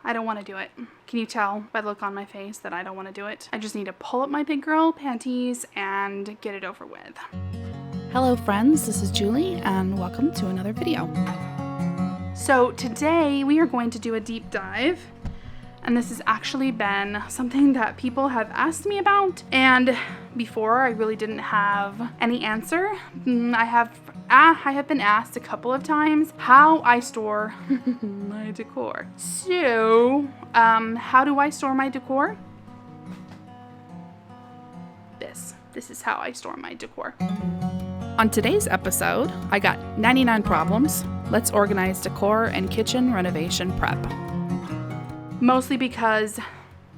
I don't want to do it. Can you tell by the look on my face that I don't want to do it? I just need to pull up my big girl panties and get it over with. Hello friends, this is Julie and welcome to another video. So today we are going to do a deep dive, and this has actually been something that people have asked me about, and before I really didn't have any answer. I have been asked a couple of times how I store my decor. So, how do I store my decor? This is how I store my decor. On today's episode, I got 99 problems. Let's organize decor and kitchen renovation prep. Mostly because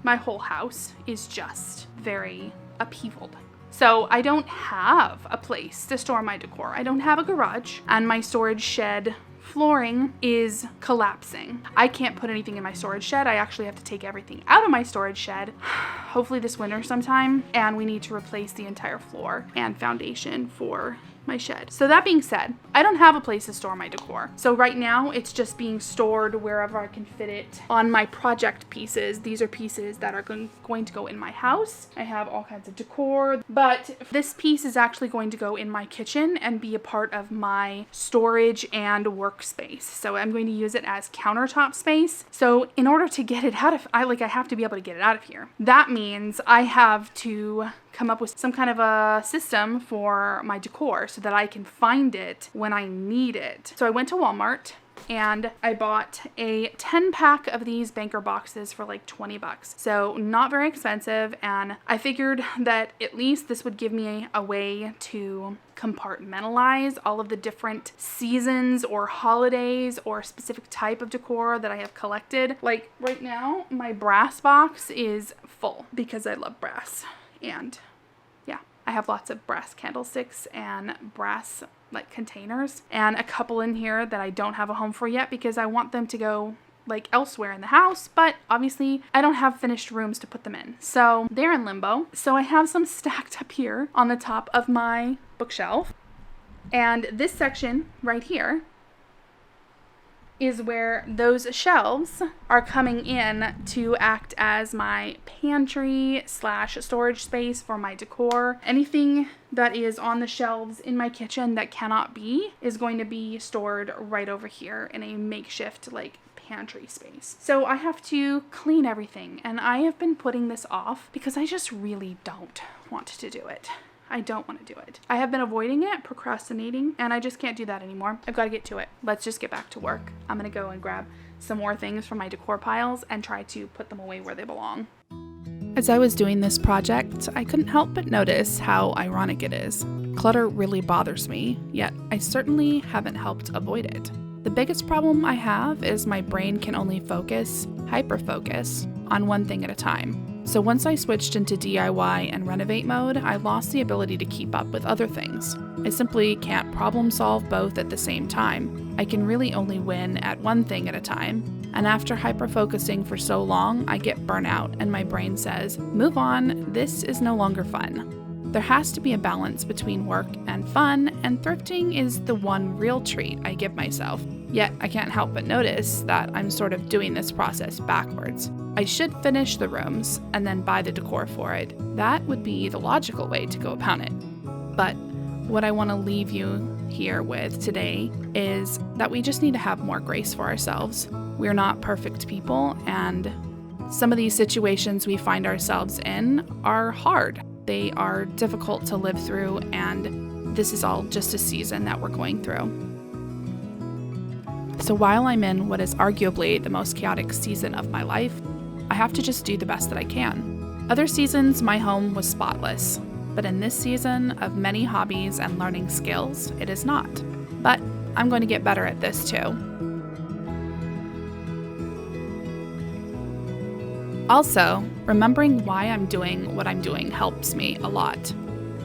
my whole house is just very upheavaled. So I don't have a place to store my decor. I don't have a garage, and my storage shed flooring is collapsing. I can't put anything in my storage shed. I actually have to take everything out of my storage shed, hopefully this winter sometime, and we need to replace the entire floor and foundation for my shed. So that being said, I don't have a place to store my decor. So right now it's just being stored wherever I can fit it on my project pieces. These are pieces that are going to go in my house. I have all kinds of decor, but this piece is actually going to go in my kitchen and be a part of my storage and workspace. So I'm going to use it as countertop space. So in order to get it out of, I have to be able to get it out of here. That means I have to come up with some kind of a system for my decor so that I can find it when I need it. So I went to Walmart and I bought a 10-pack of these banker boxes for like 20 bucks. So not very expensive, and I figured that at least this would give me a way to compartmentalize all of the different seasons or holidays or specific type of decor that I have collected. Like right now, my brass box is full because I love brass. And yeah, I have lots of brass candlesticks and brass like containers, and a couple in here that I don't have a home for yet because I want them to go like elsewhere in the house, but obviously I don't have finished rooms to put them in. So they're in limbo. So I have some stacked up here on the top of my bookshelf. And this section right here is where those shelves are coming in to act as my pantry / storage space for my decor. Anything that is on the shelves in my kitchen that cannot be is going to be stored right over here in a makeshift like pantry space. So I have to clean everything, and I have been putting this off because I just really don't want to do it. I don't want to do it. I have been avoiding it, procrastinating, and I just can't do that anymore. I've got to get to it. Let's just get back to work. I'm going to go and grab some more things from my decor piles and try to put them away where they belong. As I was doing this project, I couldn't help but notice how ironic it is. Clutter really bothers me, yet I certainly haven't helped avoid it. The biggest problem I have is my brain can only hyper-focus on one thing at a time. So once I switched into DIY and renovate mode, I lost the ability to keep up with other things. I simply can't problem solve both at the same time. I can really only win at one thing at a time. And after hyper-focusing for so long, I get burnout and my brain says, move on, this is no longer fun. There has to be a balance between work and fun, and thrifting is the one real treat I give myself. Yet I can't help but notice that I'm sort of doing this process backwards. I should finish the rooms and then buy the decor for it. That would be the logical way to go about it. But what I want to leave you here with today is that we just need to have more grace for ourselves. We're not perfect people, and some of these situations we find ourselves in are hard. They are difficult to live through, and this is all just a season that we're going through. So while I'm in what is arguably the most chaotic season of my life, I have to just do the best that I can. Other seasons, my home was spotless, but in this season of many hobbies and learning skills, it is not. But I'm going to get better at this too. Also, remembering why I'm doing what I'm doing helps me a lot.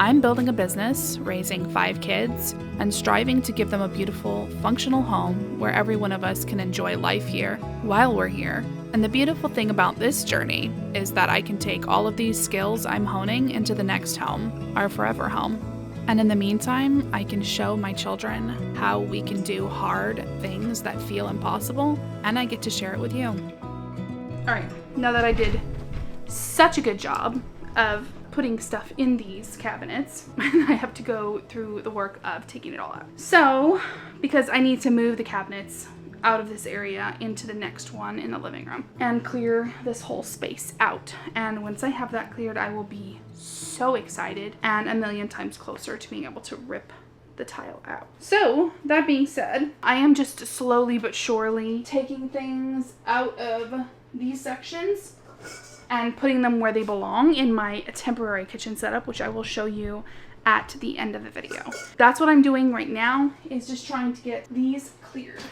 I'm building a business, raising 5 kids, and striving to give them a beautiful, functional home where every one of us can enjoy life here while we're here. And the beautiful thing about this journey is that I can take all of these skills I'm honing into the next home, our forever home. And in the meantime, I can show my children how we can do hard things that feel impossible, and I get to share it with you. All right, now that I did such a good job of putting stuff in these cabinets, I have to go through the work of taking it all out. So, because I need to move the cabinets out of this area into the next one in the living room and clear this whole space out. And once I have that cleared, I will be so excited and a million times closer to being able to rip the tile out. So that being said, I am just slowly but surely taking things out of these sections and putting them where they belong in my temporary kitchen setup, which I will show you at the end of the video. That's what I'm doing right now, is just trying to get these cleared.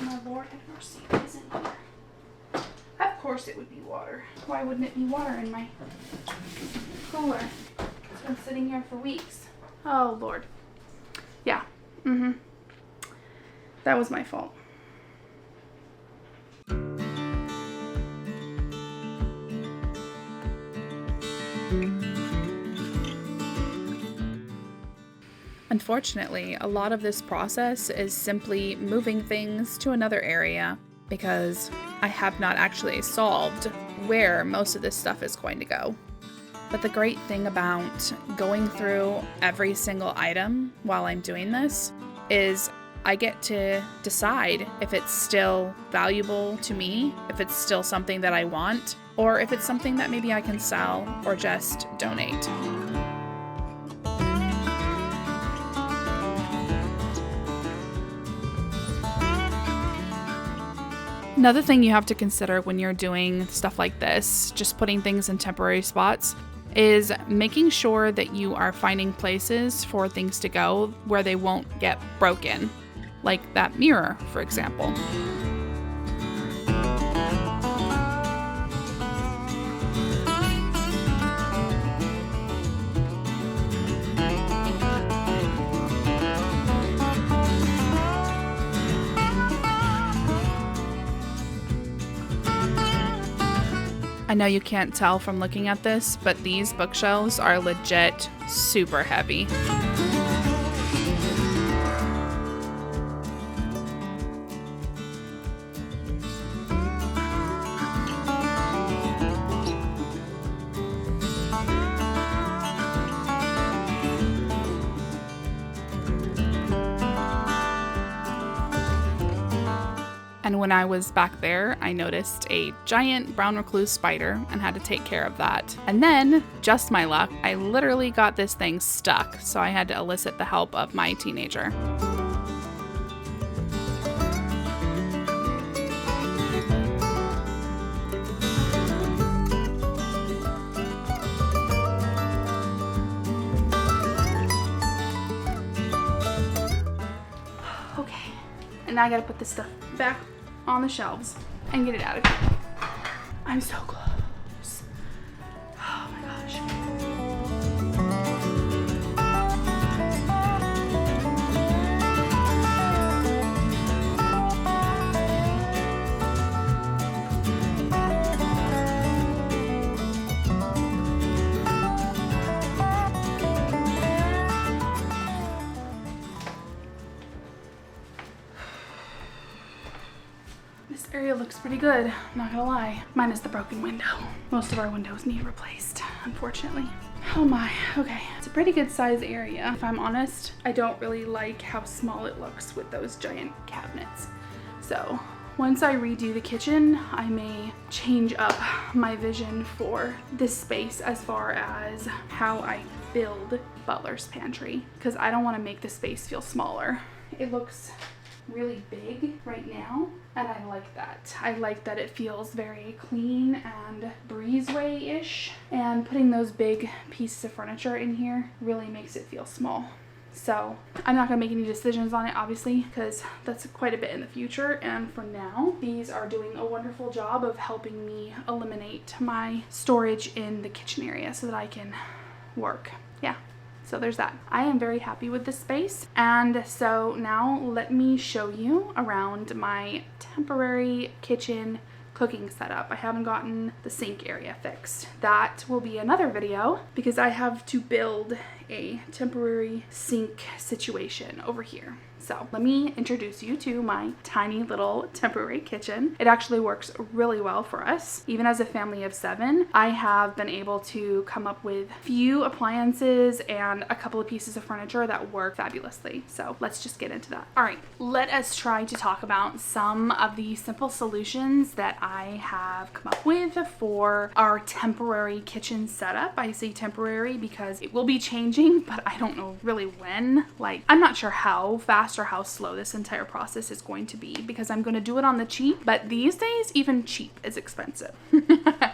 My Lord have mercy, it isn't water. Of course it would be water. Why wouldn't it be water in my cooler? It's been sitting here for weeks. Oh Lord. Yeah. That was my fault. Unfortunately, a lot of this process is simply moving things to another area because I have not actually solved where most of this stuff is going to go. But the great thing about going through every single item while I'm doing this is I get to decide if it's still valuable to me, if it's still something that I want, or if it's something that maybe I can sell or just donate. Another thing you have to consider when you're doing stuff like this, just putting things in temporary spots, is making sure that you are finding places for things to go where they won't get broken, like that mirror, for example. I know you can't tell from looking at this, but these bookshelves are legit super heavy. And when I was back there, I noticed a giant brown recluse spider and had to take care of that. And then, just my luck, I literally got this thing stuck, so I had to elicit the help of my teenager. Okay, and now I gotta put this stuff back on the shelves and get it out of here. I'm so close. Oh my gosh. This area looks pretty good, I'm not gonna lie. Mine is the broken window. Most of our windows need replaced, unfortunately. Oh my, okay. It's a pretty good size area. If I'm honest, I don't really like how small it looks with those giant cabinets. So once I redo the kitchen, I may change up my vision for this space as far as how I build Butler's Pantry, because I don't want to make the space feel smaller. It looks really big right now, and I like that. I like that it feels very clean and breezeway-ish, and putting those big pieces of furniture in here really makes it feel small. So I'm not gonna make any decisions on it, obviously, because that's quite a bit in the future, and for now these are doing a wonderful job of helping me eliminate my storage in the kitchen area so that I can work. Yeah. So there's that. I am very happy with this space. And so now let me show you around my temporary kitchen cooking setup. I haven't gotten the sink area fixed. That will be another video because I have to build a temporary sink situation over here. So let me introduce you to my tiny little temporary kitchen. It actually works really well for us. Even as a family of 7, I have been able to come up with few appliances and a couple of pieces of furniture that work fabulously. So let's just get into that. All right, let us try to talk about some of the simple solutions that I have come up with for our temporary kitchen setup. I say temporary because it will be changing, but I don't know really when. Like, I'm not sure how fast or how slow this entire process is going to be because I'm going to do it on the cheap, but these days even cheap is expensive.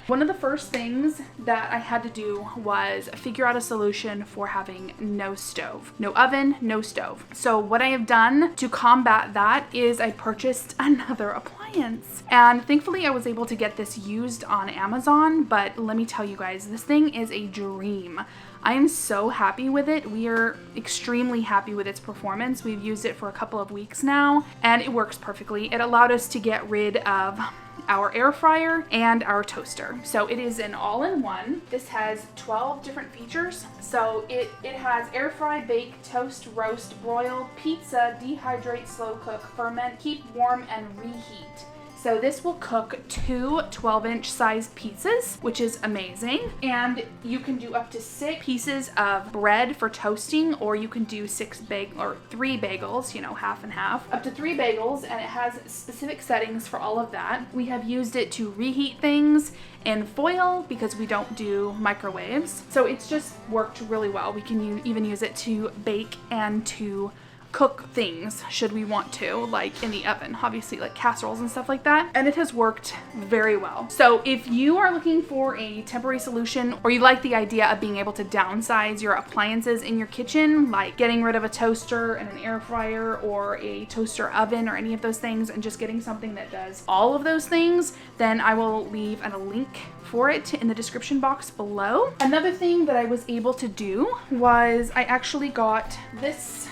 One of the first things that I had to do was figure out a solution for having no stove, no oven, no stove. So what I have done to combat that is I purchased another appliance, and thankfully I was able to get this used on Amazon, but let me tell you guys, this thing is a dream. I am so happy with it. We are extremely happy with its performance. We've used it for a couple of weeks now and it works perfectly. It allowed us to get rid of our air fryer and our toaster. So it is an all-in-one. This has 12 different features. So it has air fry, bake, toast, roast, broil, pizza, dehydrate, slow cook, ferment, keep warm, and reheat. So this will cook 2 12-inch sized pizzas, which is amazing. And you can do up to 6 pieces of bread for toasting, or you can do 3 bagels, you know, half and half, up to 3 bagels, and it has specific settings for all of that. We have used it to reheat things in foil because we don't do microwaves. So it's just worked really well. We can even use it to bake and to cook things should we want to, like in the oven, obviously, like casseroles and stuff like that, and it has worked very well. So if you are looking for a temporary solution, or you like the idea of being able to downsize your appliances in your kitchen, like getting rid of a toaster and an air fryer or a toaster oven or any of those things, and just getting something that does all of those things, then I will leave a link for it in the description box below. Another thing that I was able to do was I actually got this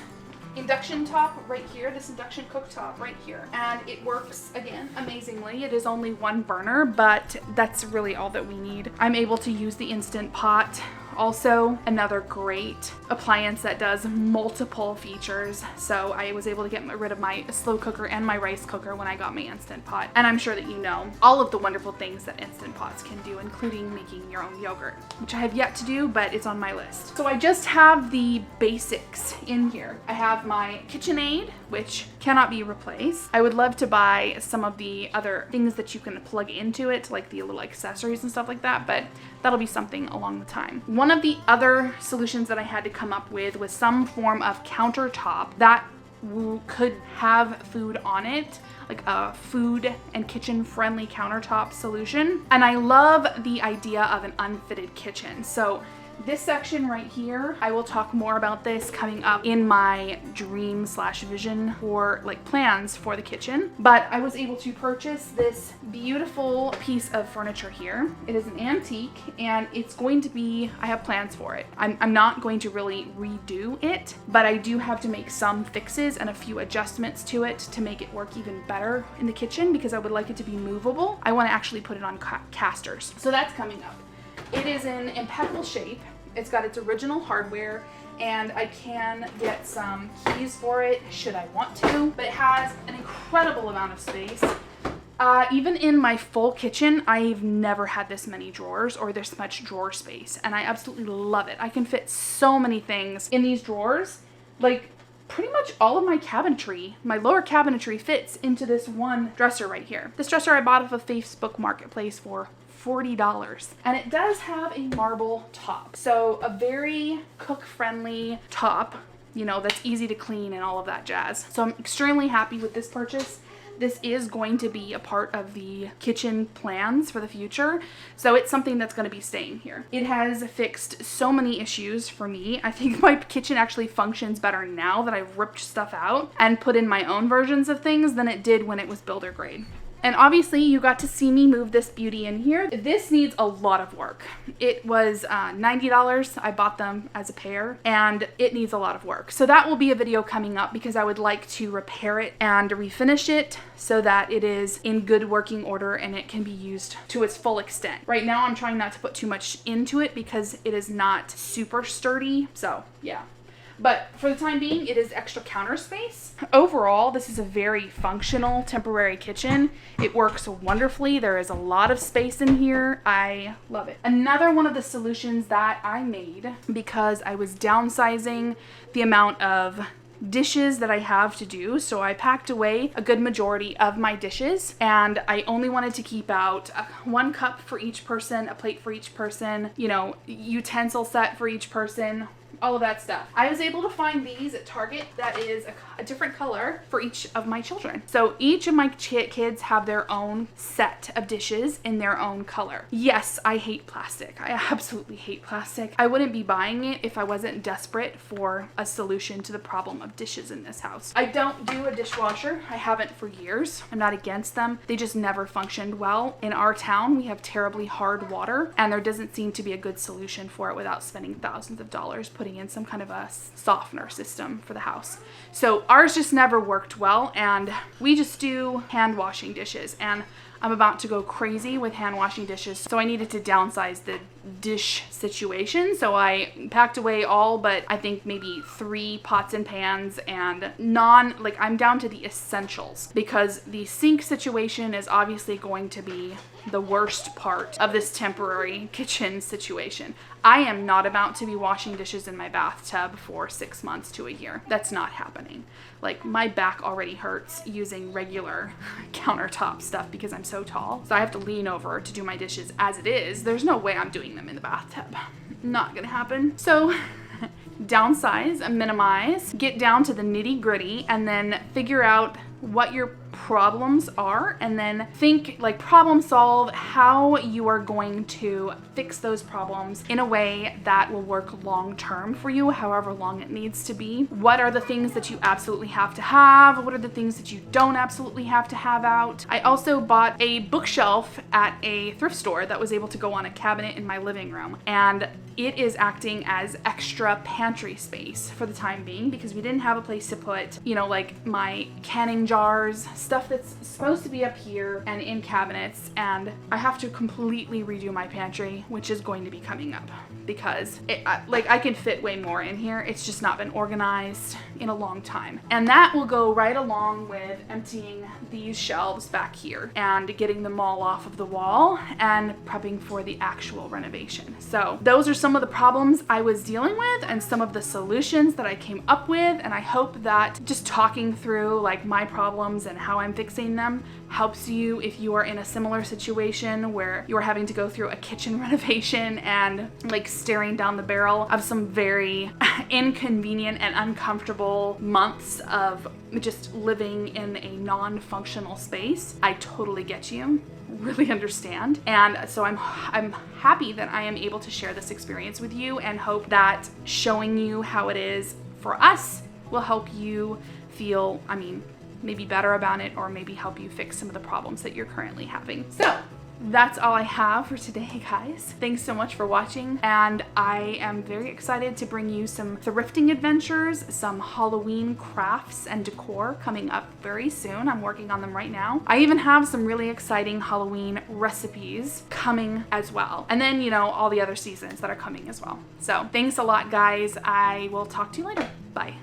induction top right here, this induction cooktop right here, and it works again amazingly. It is only 1 burner, but that's really all that we need. I'm able to use the Instant Pot. Also, another great appliance that does multiple features. So I was able to get rid of my slow cooker and my rice cooker when I got my Instant Pot. And I'm sure that you know all of the wonderful things that Instant Pots can do, including making your own yogurt, which I have yet to do, but it's on my list. So I just have the basics in here. I have my KitchenAid, which cannot be replaced. I would love to buy some of the other things that you can plug into it, like the little accessories and stuff like that, but that'll be something along the time. One of the other solutions that I had to come up with was some form of countertop that could have food on it, like a food and kitchen friendly countertop solution. And I love the idea of an unfitted kitchen. So this section right here, I will talk more about this coming up in my dream/vision for like plans for the kitchen. But I was able to purchase this beautiful piece of furniture here. It is an antique and it's going to be, I have plans for it. I'm not going to really redo it, but I do have to make some fixes and a few adjustments to it to make it work even better in the kitchen because I would like it to be movable. I want to actually put it on casters. So that's coming up. It is in impeccable shape. It's got its original hardware, and I can get some keys for it should I want to, but it has an incredible amount of space. Even in my full kitchen, I've never had this many drawers or this much drawer space, and I absolutely love it. I can fit so many things in these drawers. Like, pretty much all of my cabinetry, my lower cabinetry fits into this one dresser right here. This dresser I bought off of Facebook Marketplace for $40, and it does have a marble top. So a very cook-friendly top, you know, that's easy to clean and all of that jazz. So I'm extremely happy with this purchase. This is going to be a part of the kitchen plans for the future, so it's something that's going to be staying here. It has fixed so many issues for me. I think my kitchen actually functions better now that I've ripped stuff out and put in my own versions of things than it did when it was builder grade. And obviously you got to see me move this beauty in here. This needs a lot of work. It was $90. I bought them as a pair and it needs a lot of work. So that will be a video coming up because I would like to repair it and refinish it so that it is in good working order and it can be used to its full extent. Right now I'm trying not to put too much into it because it is not super sturdy. So yeah. But for the time being, it is extra counter space. Overall, this is a very functional temporary kitchen. It works wonderfully. There is a lot of space in here. I love it. Another one of the solutions that I made because I was downsizing the amount of dishes that I have to do. So I packed away a good majority of my dishes, and I only wanted to keep out 1 cup for each person, a plate for each person, you know, utensil set for each person, all of that stuff. I was able to find these at Target that is a different color for each of my children. So each of my kids have their own set of dishes in their own color. Yes, I hate plastic. I absolutely hate plastic. I wouldn't be buying it if I wasn't desperate for a solution to the problem of dishes in this house. I don't do a dishwasher. I haven't for years. I'm not against them. They just never functioned well. In our town, we have terribly hard water, and there doesn't seem to be a good solution for it without spending thousands of dollars putting in some kind of a softener system for the house. So ours just never worked well, and we just do hand washing dishes, and I'm about to go crazy with hand washing dishes, so I needed to downsize the dish situation. So I packed away all but I think maybe 3 pots and pans, and I'm down to the essentials, because the sink situation is obviously going to be the worst part of this temporary kitchen situation. I am not about to be washing dishes in my bathtub for 6 months to a year. That's not happening. Like, my back already hurts using regular countertop stuff because I'm so tall. So I have to lean over to do my dishes as it is. There's no way I'm doing them in the bathtub. Not gonna happen. So downsize, minimize, get down to the nitty gritty, and then figure out what your problems are, and then think, like, problem solve how you are going to fix those problems in a way that will work long term for you, however long it needs to be. What are the things that you absolutely have to have? What are the things that you don't absolutely have to have out? I also bought a bookshelf at a thrift store that was able to go on a cabinet in my living room, and it is acting as extra pantry space for the time being because we didn't have a place to put, you know, like my canning jars, stuff that's supposed to be up here and in cabinets, and I have to completely redo my pantry, which is going to be coming up because I can fit way more in here. It's just not been organized in a long time. And that will go right along with emptying these shelves back here and getting them all off of the wall and prepping for the actual renovation. So those are some of the problems I was dealing with and some of the solutions that I came up with, and I hope that just talking through like my problems and how I'm fixing them helps you if you are in a similar situation where you're having to go through a kitchen renovation and like staring down the barrel of some very inconvenient and uncomfortable months of just living in a non-functional space. I totally get you. Really understand. And so I'm happy that I am able to share this experience with you, and hope that showing you how it is for us will help you feel, maybe better about it, or maybe help you fix some of the problems that you're currently having. So that's all I have for today, guys. Thanks so much for watching, and I am very excited to bring you some thrifting adventures, some Halloween crafts and decor coming up very soon. I'm working on them right now. I even have some really exciting Halloween recipes coming as well. And then, you know, all the other seasons that are coming as well. So thanks a lot, guys. I will talk to you later. Bye.